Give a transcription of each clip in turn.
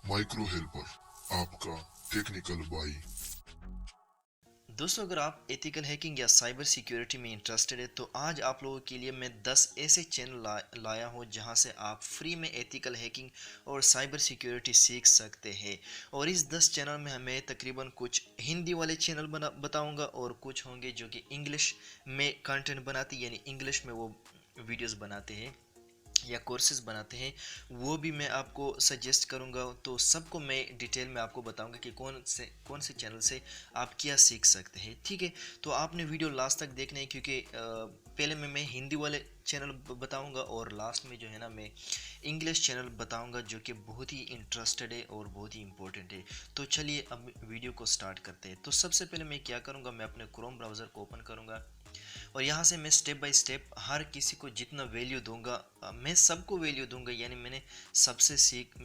Micro helper, आपका technical भाई। दोस्तों, अगर आप एथिकल हैकिंग या साइबर सिक्योरिटी में इंटरेस्टेड है तो आज आप लोगों के लिए मैं 10 ऐसे चैनल लाया हूँ जहाँ से आप फ्री में एथिकल हैकिंग और साइबर सिक्योरिटी सीख सकते हैं। और इस 10 चैनल में हमें तकरीबन कुछ हिंदी वाले चैनल बताऊँगा और कुछ होंगे जो कि इंग्लिश में कंटेंट बनाते यानी इंग्लिश में वो वीडियोस बनाते हैं या कोर्सेज बनाते हैं, वो भी मैं आपको सजेस्ट करूंगा। तो सबको मैं डिटेल में आपको बताऊंगा कि कौन से चैनल से आप क्या सीख सकते हैं। ठीक है, तो आपने वीडियो लास्ट तक देखना है क्योंकि पहले मैं हिंदी वाले चैनल बताऊंगा और लास्ट में जो है ना मैं इंग्लिश चैनल बताऊंगा जो कि बहुत ही इंटरेस्टेड है और बहुत ही इंपॉर्टेंट है। तो चलिए अब वीडियो को स्टार्ट करते हैं। तो सबसे पहले मैं क्या करूंगा, मैं अपने क्रोम ब्राउज़र को ओपन करूंगा और यहाँ से मैं स्टेप बाय स्टेप हर किसी को जितना वैल्यू दूंगा, मैं सबको वैल्यू दूंगा। यानी मैं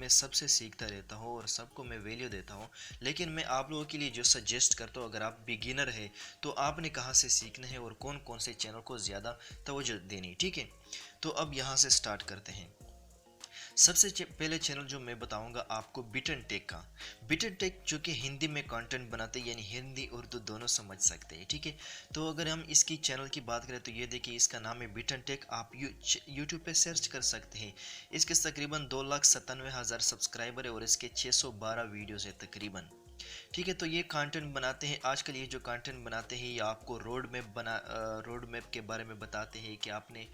सबसे सीखता रहता हूँ और सबको मैं वैल्यू देता हूँ। लेकिन मैं आप लोगों के लिए जो सजेस्ट करता हूँ, अगर आप बिगिनर है तो आपने कहाँ से सीखना है और कौन कौन से चैनल को ज़्यादा तवज्जो देनी। ठीक है, तो अब यहाँ से स्टार्ट करते हैं। सबसे पहले चैनल जो मैं बताऊंगा आपको बिटन टेक का। बिटन टेक जो कि हिंदी में कंटेंट बनाते हैं यानी हिंदी उर्दू दोनों समझ सकते हैं। ठीक है, तो अगर हम इसकी चैनल की बात करें तो ये देखिए, इसका नाम है बिटन टेक। आप यूट्यूब पे सर्च कर सकते हैं। इसके तकरीबन 2,97,000 सब्सक्राइबर है और इसके 612 वीडियोस है तकरीबन। ठीक है, तो ये कंटेंट बनाते हैं। आजकल ये जो कंटेंट बनाते हैं ये आपको रोड मैप के बारे में बताते हैं कि आपने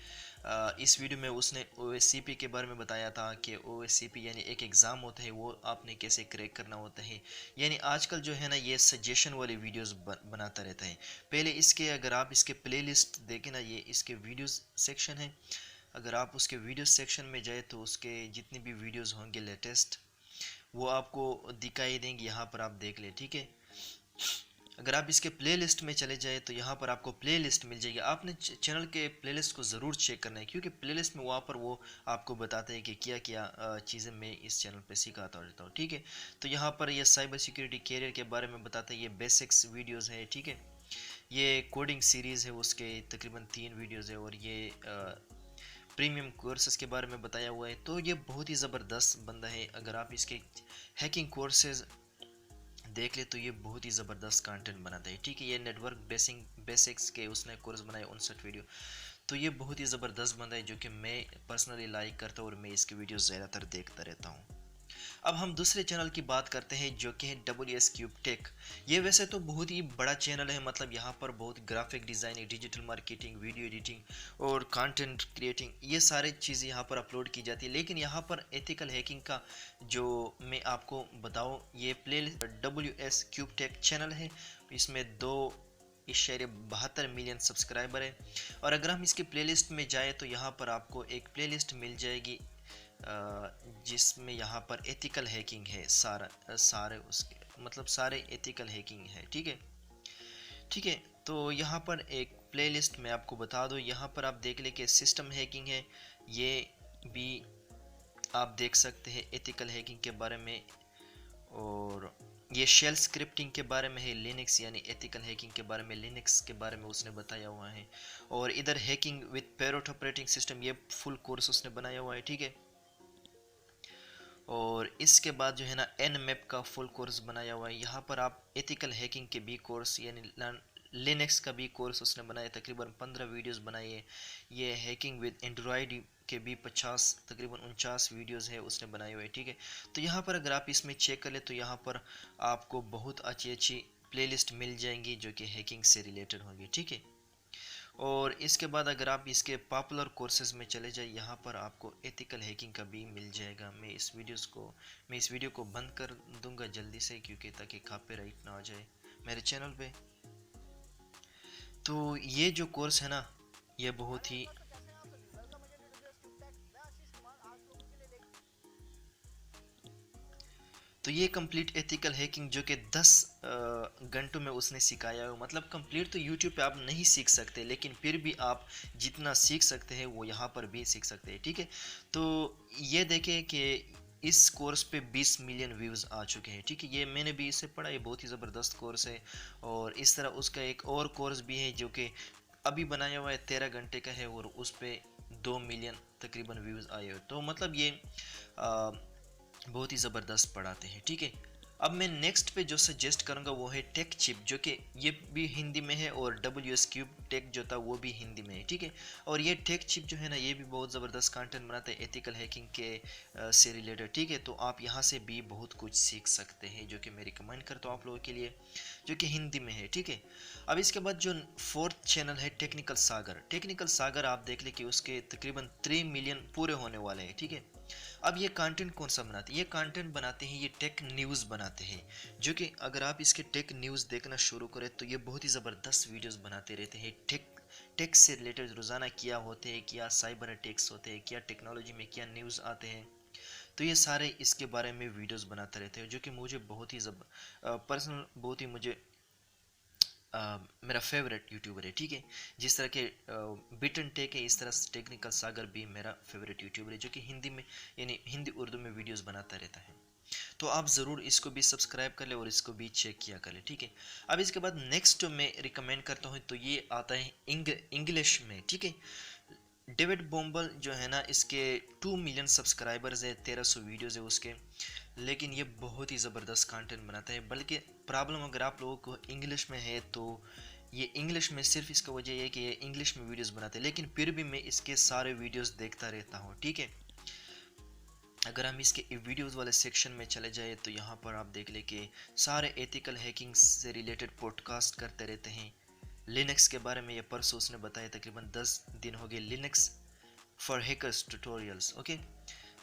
इस वीडियो में उसने ओएससीपी के बारे में बताया था कि ओएससीपी यानी एक एग्ज़ाम होता है, वो आपने कैसे क्रैक करना होता है। यानी आजकल जो है ना ये सजेशन वाली वीडियोस बनाता रहता है। पहले इसके अगर आप इसके प्लेलिस्ट देखें ना, ये इसके वीडियोस सेक्शन है। अगर आप उसके वीडियो सेक्शन में जाए तो उसके जितनी भी वीडियोस होंगे लेटेस्ट वो आपको दिखाई देंगे। यहाँ पर आप देख ले। ठीक है, अगर आप इसके प्लेलिस्ट में चले जाए तो यहाँ पर आपको प्लेलिस्ट मिल जाएगी। आपने चैनल के प्लेलिस्ट को ज़रूर चेक करना है क्योंकि प्लेलिस्ट में वहाँ पर वो आपको बताते हैं कि क्या क्या चीज़ें मैं इस चैनल पे सिखाता रहता हूँ। ठीक है, तो यहाँ पर ये साइबर सिक्योरिटी कैरियर के बारे में बताते हैं, ये बेसिक्स वीडियोज़ है। ठीक है, ये कोडिंग सीरीज़ है, उसके तकरीबन 3 वीडियोज़ है और ये प्रीमियम कोर्सेज के बारे में बताया हुआ है। तो ये बहुत ही ज़बरदस्त बंदा है। अगर आप इसके हैकिंग कोर्सेज देख ले तो ये बहुत ही ज़बरदस्त कंटेंट बनाता है। ठीक है, ये नेटवर्क बेसिक्स के उसने कोर्स बनाए 59 वीडियो। तो ये बहुत ही ज़बरदस्त बंदा है जो कि मैं पर्सनली लाइक करता हूँ और मैं इसके वीडियो ज़्यादातर देखता रहता हूँ। अब हम दूसरे चैनल की बात करते हैं जो कि है WS क्यूब टेक। ये वैसे तो बहुत ही बड़ा चैनल है, मतलब यहाँ पर बहुत graphic designing, digital marketing, video editing और कंटेंट क्रिएटिंग ये सारी चीज़ें यहाँ पर अपलोड की जाती है। लेकिन यहाँ पर एथिकल हैकिंग का जो मैं आपको बताऊँ, ये play WS cube take channel है। इसमें 2.72 मिलियन सब्सक्राइबर है। और अगर हम इसकी प्लेलिस्ट में जाए तो यहाँ पर आपको एक प्लेलिस्ट मिल जाएगी जिसमें यहाँ पर एथिकल हैकिंग है। सारे उसके मतलब सारे एथिकल हैकिंग है। ठीक है, ठीक है, तो यहाँ पर एक प्लेलिस्ट में आपको बता दूँ, यहाँ पर आप देख ले कि सिस्टम हैकिंग है, ये भी आप देख सकते हैं एथिकल हैकिंग के बारे में। और ये शेल स्क्रिप्टिंग के बारे में है, लिनक्स यानी एथिकल हैकिंग के बारे में, लिनक्स के बारे में उसने बताया हुआ है। और इधर hacking with parrot operating system, ये फुल कोर्स उसने बनाया हुआ है। ठीक है, और इसके बाद जो है ना एन मैप का फुल कोर्स बनाया हुआ है। यहाँ पर आप एथिकल हैकिंग के भी कोर्स यानी लिनक्स का भी कोर्स उसने बनाया, तकरीबन 15 वीडियोस बनाई है। ये हैकिंग विद एंड्रॉयड के भी 50 तकरीबन 49 वीडियोस है उसने बनाए हुए। ठीक है, तो यहाँ पर अगर आप इसमें चेक कर ले तो यहाँ पर आपको बहुत अच्छी अच्छी प्लेलिस्ट मिल जाएंगी जो कि हैकिंग से रिलेटेड होंगी। ठीक है, और इसके बाद अगर आप इसके पॉपुलर कोर्सेज में चले जाए, यहाँ पर आपको एथिकल हैकिंग का भी मिल जाएगा। मैं इस वीडियो को बंद कर दूंगा जल्दी से क्योंकि ताकि कॉपीराइट ना आ जाए मेरे चैनल पे। तो ये जो कोर्स है ना ये बहुत ही तो ये कंप्लीट एथिकल हैकिंग जो कि 10 घंटों में उसने सिखाया है। मतलब कंप्लीट तो यूट्यूब पे आप नहीं सीख सकते, लेकिन फिर भी आप जितना सीख सकते हैं वो यहाँ पर भी सीख सकते हैं। ठीक है, तो ये देखें कि इस कोर्स पे 20 मिलियन व्यूज़ आ चुके हैं। ठीक है, ये मैंने भी इससे पढ़ा, ये बहुत ही ज़बरदस्त कोर्स है। और इस तरह उसका एक और कोर्स भी है जो कि अभी बनाया हुआ है, 13 घंटे का है और उस पर 2 मिलियन तकरीबन व्यूज़ आए हुए। तो मतलब ये बहुत ही ज़बरदस्त पढ़ाते हैं, ठीक है। अब मैं नेक्स्ट पे जो सजेस्ट करूँगा वो है टेक चिप, जो कि ये भी हिंदी में है, और WS क्यूब टेक जो था वो भी हिंदी में है, ठीक है। और ये टेक चिप जो है ना, ये भी बहुत ज़बरदस्त कंटेंट बनाते हैं एथिकल हैकिंग के से रिलेटेड, ठीक है। तो आप यहाँ से भी बहुत कुछ सीख सकते हैं, जो कि मैं रिकमेंड करता हूँ आप लोगों के लिए, जो कि हिंदी में है, ठीक है। अब इसके बाद जो फोर्थ चैनल है टेक्निकल सागर, टेक्निकल सागर आप देख ले कि उसके तकरीबन 3 मिलियन पूरे होने वाले हैं, ठीक है। अब ये कंटेंट कौन सा बनाते हैं, ये कंटेंट बनाते हैं, ये टेक न्यूज़ बनाते हैं, जो कि अगर आप इसके टेक न्यूज़ देखना शुरू करें तो ये बहुत ही ज़बरदस्त वीडियोस बनाते रहते हैं। टेक से रिलेटेड रोज़ाना क्या होते हैं, क्या साइबर अटैक्स होते हैं, क्या टेक्नोलॉजी में क्या न्यूज़ आते हैं, तो ये सारे इसके बारे में वीडियोस बनाते रहते हैं, जो कि मुझे बहुत ही पर्सनल, बहुत ही मुझे मेरा फेवरेट यूट्यूबर है, ठीक है। जिस तरह के बिटन टेक है, इस तरह से टेक्निकल सागर भी मेरा फेवरेट यूट्यूबर है, जो कि हिंदी में यानी हिंदी उर्दू में वीडियोस बनाता रहता है। तो आप ज़रूर इसको भी सब्सक्राइब कर ले और इसको भी चेक किया कर ले, ठीक है। अब इसके बाद नेक्स्ट मैं रिकमेंड करता हूँ तो ये आता है इंग्लिश में, ठीक है। डेविड बोम्बल जो है ना, इसके 2 मिलियन सब्सक्राइबर्स है, 1300 वीडियोज़ है उसके, लेकिन ये बहुत ही ज़बरदस्त कंटेंट बनाता है। बल्कि प्रॉब्लम अगर आप लोगों को इंग्लिश में है तो ये इंग्लिश में सिर्फ इसका वजह ये है कि ये इंग्लिश में वीडियोस बनाते हैं, लेकिन फिर भी मैं इसके सारे वीडियोस देखता रहता हूँ, ठीक है। अगर हम इसके वीडियोस वाले सेक्शन में चले जाए तो यहाँ पर आप देख ले कि सारे एथिकल हैकिंग से रिलेटेड पॉडकास्ट करते रहते हैं। लिनक्स के बारे में ये परसों उसने बताया, तकरीबन 10 दिन हो गए Linux for hackers tutorials, okay.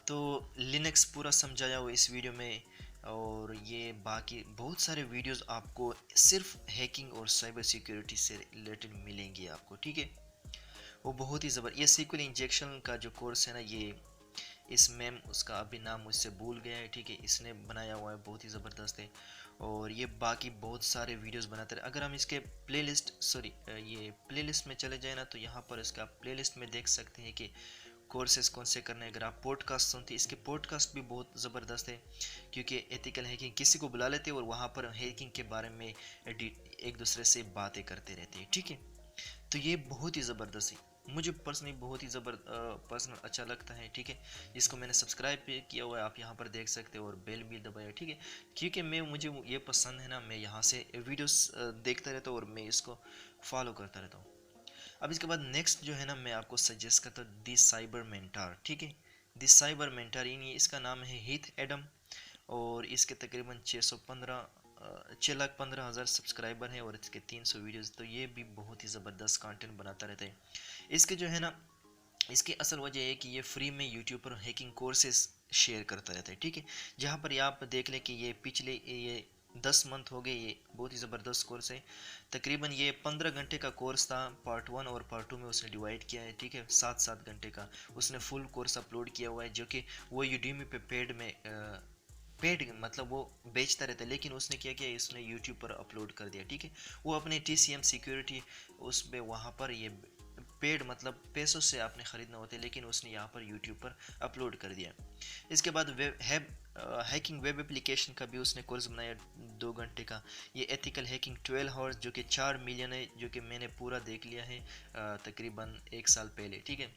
तो लिनक्स पूरा समझाया हुआ इस वीडियो में, और ये बाकी बहुत सारे वीडियोस आपको सिर्फ हैकिंग और साइबर सिक्योरिटी से रिलेटेड मिलेंगे आपको, ठीक है। वो बहुत ही ये सीक्वल इंजेक्शन का जो कोर्स है ना, ये इस मैम, उसका अभी नाम मुझसे भूल गया है, ठीक है, इसने बनाया हुआ है, बहुत ही ज़बरदस्त है। और ये बाकी बहुत सारे वीडियोस बनाते रहे। अगर हम इसके ये प्लेलिस्ट में चले जाए ना, तो यहाँ पर इसका प्लेलिस्ट में देख सकते हैं कि कोर्सेज कौन से करने हैं। अगर आप पॉडकास्ट सुनते हैं, इसके पॉडकास्ट भी बहुत ज़बरदस्त है, क्योंकि एथिकल हैकिंग किसी को बुला लेते हैं और वहाँ पर हैकिंग के बारे में एक दूसरे से बातें करते रहते हैं, ठीक है। तो ये बहुत ही ज़बरदस्त है, मुझे पर्सनली बहुत ही पर्सनल अच्छा लगता है, ठीक है। जिसको मैंने सब्सक्राइब भी किया हुआ है, आप यहाँ पर देख सकते हो, और बेल भी दबाया, ठीक है। क्योंकि मुझे ये पसंद है ना, मैं यहाँ से वीडियोस देखता रहता हूँ और मैं इसको फॉलो करता रहता हूँ। अब इसके बाद नेक्स्ट जो है ना, मैं आपको सजेस्ट करता हूँ दी साइबर मेंटर, ठीक है। दी साइबर मेंटर, ये इसका नाम है हीथ एडम, और इसके तकरीबन 6,15,000 सब्सक्राइबर हैं, और इसके 300 वीडियोस। तो ये भी बहुत ही ज़बरदस्त कंटेंट बनाता रहता है। इसके जो है ना, इसकी असल वजह है कि ये फ्री में यूट्यूब पर हैकिंग कोर्सेज शेयर करता रहता है, ठीक है। जहाँ पर ये आप देख लें कि ये पिछले ये 10 मंथ हो गए, ये बहुत ही ज़बरदस्त कोर्स है। तकरीबन ये 15 घंटे का कोर्स था, पार्ट 1 और पार्ट 2 में उसने डिवाइड किया है, ठीक है। 7-7 घंटे का उसने फुल कोर्स अपलोड किया हुआ है, जो कि वो यूडीमी पे पेड मतलब वो बेचता रहता है, लेकिन उसने क्या किया, इसने यूट्यूब पर अपलोड कर दिया, ठीक है। वो अपने TCM सिक्योरिटी उस पे वहाँ पर ये पेड मतलब पैसों से आपने ख़रीदना होता है, लेकिन उसने यहाँ पर यूट्यूब पर अपलोड कर दिया। इसके बाद हैकिंग वेब एप्लीकेशन का भी उसने कोर्स बनाया 2 घंटे का। ये एथिकल हैकिंग 12 आवर्स, जो कि 4 मिलियन है, जो कि मैंने पूरा देख लिया है तकरीबन 1 साल पहले, ठीक है।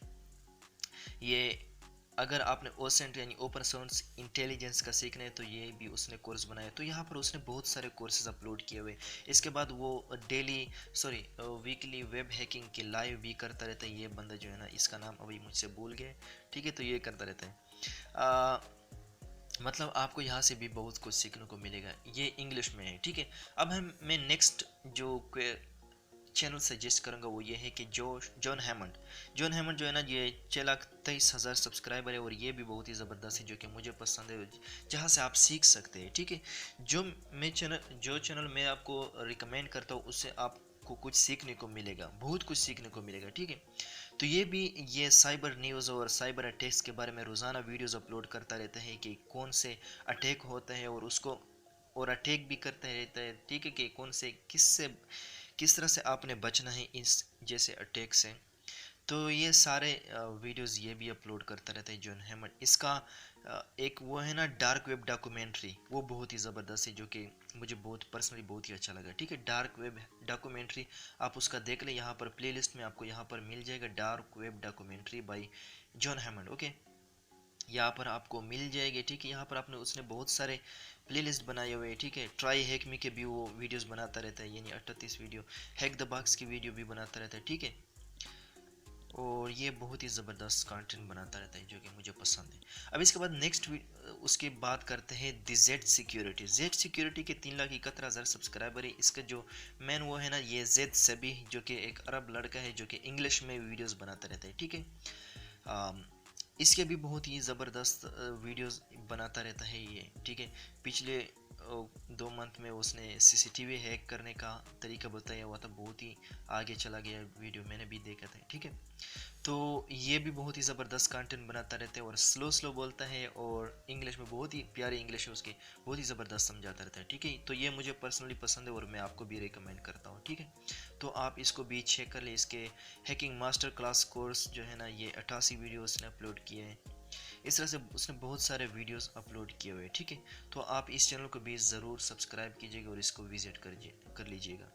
ये अगर आपने ओसेंट यानी ओपन सोर्स इंटेलिजेंस का सीखना है तो ये भी उसने कोर्स बनाया। तो यहाँ पर उसने बहुत सारे कोर्सेज अपलोड किए हुए। इसके बाद वो वीकली वेब हैकिंग के लाइव भी करता रहता है। ये बंदा जो है ना, इसका नाम अभी मुझसे भूल गया, ठीक है। तो ये करता रहता है, मतलब आपको यहाँ से भी बहुत कुछ सीखने को मिलेगा। ये इंग्लिश में है, ठीक है। अब मैं नेक्स्ट जो चैनल सजेस्ट करूँगा वो ये है कि जॉन हैमंड जो है ना, ये 6,23,000 सब्सक्राइबर है, और ये भी बहुत ही ज़बरदस्त है, जो कि मुझे पसंद है, जहाँ से आप सीख सकते हैं, ठीक है। जो चैनल मैं आपको रिकमेंड करता हूँ, उससे आपको कुछ सीखने को मिलेगा, बहुत कुछ सीखने को मिलेगा, ठीक है। तो ये साइबर न्यूज़ और साइबर अटैक्स के बारे में रोज़ाना वीडियोज़ अपलोड करता रहता है कि कौन से अटैक होता है, और उसको और अटैक भी करता रहता है, ठीक है, कि कौन से किस तरह से आपने बचना है इस जैसे अटैक से। तो ये सारे वीडियोस ये भी अपलोड करता रहता है जॉन हैमंड। इसका एक वो है ना डार्क वेब डॉक्यूमेंट्री, वो बहुत ही ज़बरदस्त है, जो कि मुझे बहुत पर्सनली बहुत ही अच्छा लगा, ठीक है। डार्क वेब डॉक्यूमेंट्री आप उसका देख लें, यहाँ पर प्लेलिस्ट में आपको यहाँ पर मिल जाएगा, dark web documentary bye John Hammond, okay. यहाँ पर आपको मिल जाएगी, ठीक है। यहाँ पर आपने उसने बहुत सारे प्लेलिस्ट बनाए हुए हैं, ठीक है। ट्राई हैक मी के भी वो वीडियोस बनाता रहता है, यानी 38 वीडियो। हैक द बॉक्स की वीडियो भी बनाता रहता है, ठीक है। और ये बहुत ही ज़बरदस्त कंटेंट बनाता रहता है जो कि मुझे पसंद है। अब इसके बाद नेक्स्ट उसकी बात करते हैं the Z security. Z security के 3,71,000 सब्सक्राइबर है। इसका जो मेन वो है ना, ये जेड सभी, जो कि एक अरब लड़का है जो कि इंग्लिश में वीडियोस बनाता रहता है, ठीक है। इसके भी बहुत ही ज़बरदस्त वीडियोस बनाता रहता है ये, ठीक है। पिछले 2 मंथ में उसने सीसीटीवी हैक करने का तरीका बताया हुआ था, बहुत ही आगे चला गया वीडियो, मैंने भी देखा था, ठीक है। तो ये भी बहुत ही ज़बरदस्त कंटेंट बनाता रहता है और स्लो स्लो बोलता है और इंग्लिश में बहुत ही प्यारी इंग्लिश है उसकी, बहुत ही ज़बरदस्त समझाता रहता है, ठीक है। तो ये मुझे पर्सनली पसंद है और मैं आपको भी रिकमेंड करता हूँ, ठीक है। तो आप इसको भी चेक कर ले। इसके हैकिंग मास्टर क्लास कोर्स जो है ना, ये 88 वीडियो उसने अपलोड किए हैं। इस तरह से उसने बहुत सारे वीडियोस अपलोड किए हुए हैं, ठीक है। तो आप इस चैनल को भी ज़रूर सब्सक्राइब कीजिएगा और इसको विजिट कर लीजिएगा।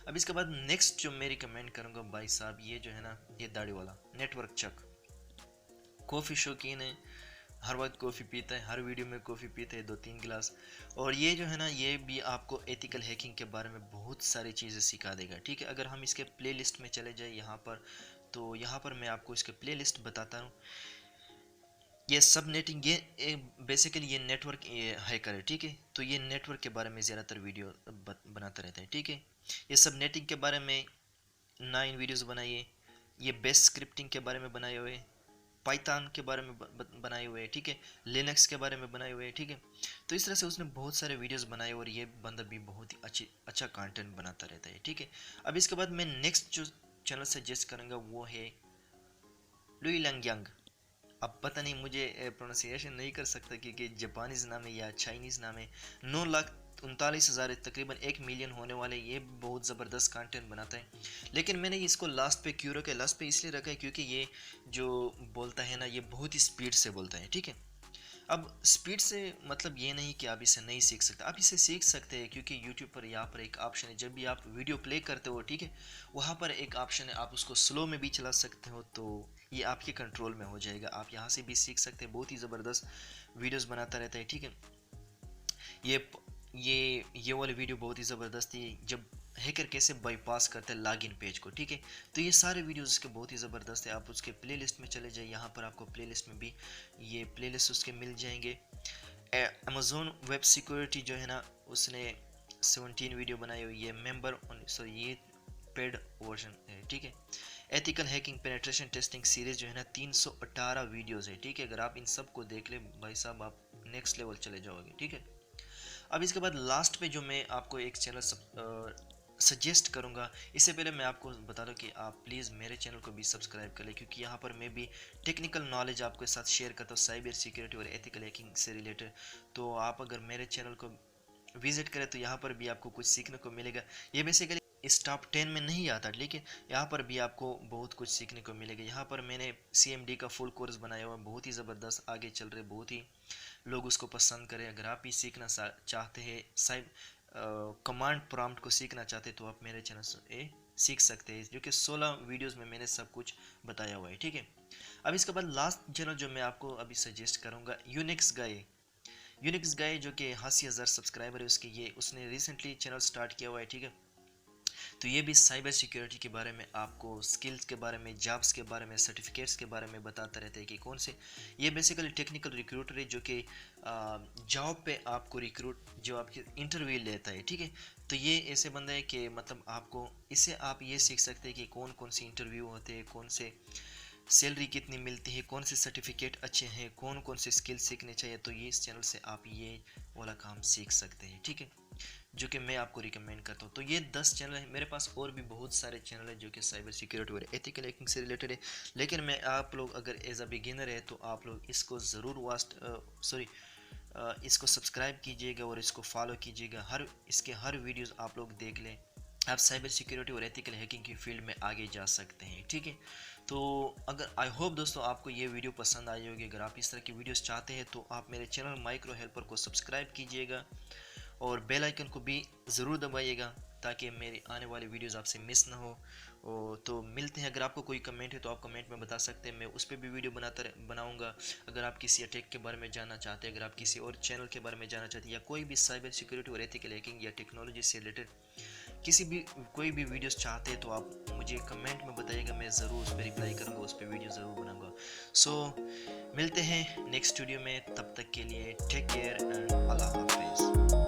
अब इसके बाद नेक्स्ट जो मैं रिकमेंड करूँगा भाई साहब, ये जो है ना, ये दाढ़ी वाला नेटवर्क चक। कॉफ़ी शौकीन है, हर वक्त कॉफ़ी पीता है, हर वीडियो में कॉफ़ी पीता है 2-3 गिलास। और ये जो है ना, ये भी आपको एथिकल हैकिंग के बारे में बहुत सारी चीज़ें सिखा देगा, ठीक है। अगर हम इसके प्लेलिस्ट में चले जाए यहाँ पर, तो यहाँ पर मैं आपको इसके प्लेलिस्ट बताता हूँ। ये सब नेटिंग, ये बेसिकली ये नेटवर्क हैकर है, ठीक है। तो ये नेटवर्क के बारे में ज़्यादातर वीडियो बनाता रहता है, ठीक है। ये सब नेटिंग के बारे में 9 वीडियोस बनाई है। ये बेस्ट स्क्रिप्टिंग के बारे में बनाए हुए, पाइथन के बारे में बनाए हुए हैं, ठीक है। लिनक्स के बारे में बनाए हुए हैं, ठीक है। तो इस तरह से उसने बहुत सारे वीडियोस बनाए और ये बंदा भी बहुत ही अच्छा कंटेंट बनाता रहता है, ठीक है। अब इसके बाद मैं नेक्स्ट जो चैनल सजेस्ट करूँगा वो है लुई लंग। अब पता नहीं, मुझे प्रोनाउंसिएशन नहीं कर सकता क्योंकि जापानीज़ नाम है या चाइनीज़ नाम है। 9,39,000 तकरीबन 1 मिलियन होने वाले, ये बहुत ज़बरदस्त कंटेंट बनाता है। लेकिन मैंने इसको लास्ट पे क्यों रखा है, लास्ट पे इसलिए रखा है क्योंकि ये जो बोलता है ना, ये बहुत ही स्पीड से बोलता है, ठीक है। अब स्पीड से मतलब ये नहीं कि आप इसे नहीं सीख सकते, आप इसे सीख सकते हैं क्योंकि यूट्यूब पर यहाँ पर एक ऑप्शन है, जब भी आप वीडियो प्ले करते हो, ठीक है, वहाँ पर एक ऑप्शन है, आप उसको स्लो में भी चला सकते हो, तो ये आपके कंट्रोल में हो जाएगा। आप यहाँ से भी सीख सकते हैं, बहुत ही ज़बरदस्त वीडियोस बनाता रहता है, ठीक है। ये ये वाली वीडियो बहुत ही ज़बरदस्त थी, जब हैकर कैसे बाईपास करते हैं लॉगिन पेज को, ठीक है। तो ये सारे वीडियोस उसके बहुत ही ज़बरदस्त है। आप उसके प्लेलिस्ट में चले जाइए, यहाँ पर आपको प्लेलिस्ट में भी ये प्लेलिस्ट उसके मिल जाएंगे। अमेज़ोन वेब सिक्योरिटी जो है ना, उसने 17 वीडियो बनाई हुई है। मेंबर सॉरी, ये पेड वर्जन है, ठीक है। Ethical hacking penetration testing series जो है ना, 318 वीडियोस है, ठीक है। अगर आप इन सब को देख ले भाई साहब, आप नेक्स्ट लेवल चले जाओगे, ठीक है। अब इसके बाद लास्ट पे जो मैं आपको एक चैनल सजेस्ट करूंगा, इससे पहले मैं आपको बता दूं कि आप प्लीज़ मेरे चैनल को भी सब्सक्राइब कर लें, क्योंकि यहाँ पर मैं भी टेक्निकल नॉलेज आपके साथ शेयर करता हूँ साइबर सिक्योरिटी और एथिकल हैकिंग से रिलेटेड। तो आप अगर मेरे चैनल को विजिट करें तो यहाँ पर भी आपको कुछ सीखने को मिलेगा। ये बेसिकली इस टॉप 10 में नहीं आता, लेकिन यहाँ पर भी आपको बहुत कुछ सीखने को मिलेगा। यहाँ पर मैंने CMD का फुल कोर्स बनाया हुआ है, बहुत ही ज़बरदस्त आगे चल रहे, बहुत ही लोग उसको पसंद करें। अगर आप भी सीखना चाहते हैं, कमांड प्रॉम्प्ट को सीखना चाहते हैं, तो आप मेरे चैनल से सीख सकते हैं, जो कि 16 वीडियोस में मैंने सब कुछ बताया हुआ है, ठीक है। अब इसके बाद लास्ट चैनल जो मैं आपको अभी सजेस्ट करूँगा, यूनिक्स गाय। यूनिक्स गाय जो कि 80,000 सब्सक्राइबर है उसके, ये उसने रिसेंटली चैनल स्टार्ट किया हुआ है, ठीक है। तो ये भी साइबर सिक्योरिटी के बारे में, आपको स्किल्स के बारे में, जॉब्स के बारे में, सर्टिफिकेट्स के बारे में बताता रहता है कि कौन से। ये बेसिकली टेक्निकल रिक्रूटर है जो कि जॉब पे आपको जो आपकी इंटरव्यू लेता है, ठीक है। तो ये ऐसे बंदा है कि मतलब आपको इससे आप ये सीख सकते हैं कि कौन कौन से इंटरव्यू होते हैं, कौन से सैलरी कितनी मिलती है, कौन से सर्टिफिकेट अच्छे हैं, कौन कौन से स्किल सीखने चाहिए। तो ये इस चैनल से आप ये वाला काम सीख सकते हैं, ठीक है, जो कि मैं आपको रिकमेंड करता हूँ। तो ये 10 चैनल है, मेरे पास और भी बहुत सारे चैनल है जो कि साइबर सिक्योरिटी और एथिकल हैकिंग से रिलेटेड है। लेकिन मैं आप लोग अगर एज अ बिगिनर है तो आप लोग इसको ज़रूर इसको सब्सक्राइब कीजिएगा और इसको फॉलो कीजिएगा। इसके हर वीडियोस आप लोग देख लें, आप साइबर सिक्योरिटी और एथिकल हैकिंग की फील्ड में आगे जा सकते हैं, ठीक है। तो अगर आई होप दोस्तों आपको ये वीडियो पसंद आई होगी। अगर आप इस तरह की वीडियोस चाहते हैं तो आप मेरे चैनल माइक्रो हेल्पर को सब्सक्राइब कीजिएगा और बेल आइकन को भी ज़रूर दबाइएगा, ताकि मेरी आने वाली वीडियोस आपसे मिस ना हो। तो मिलते हैं। अगर आपको कोई कमेंट है तो आप कमेंट में बता सकते हैं, मैं उस पर भी वीडियो बनाऊंगा। अगर आप किसी अटैक के बारे में जानना चाहते हैं, अगर आप किसी और चैनल के बारे में जानना चाहते हैं, या कोई भी साइबर सिक्योरिटी और एथिकल हैकिंग या टेक्नोलॉजी से रिलेटेड कोई भी वीडियोस चाहते हैं तो आप मुझे कमेंट में बताइएगा, मैं ज़रूर उस पर रिप्लाई करूँगा, उस पर वीडियो ज़रूर बनाऊँगा। सो मिलते हैं नेक्स्ट वीडियो में, तब तक के लिए टेक केयर एंड अल्लाह हाफिज़।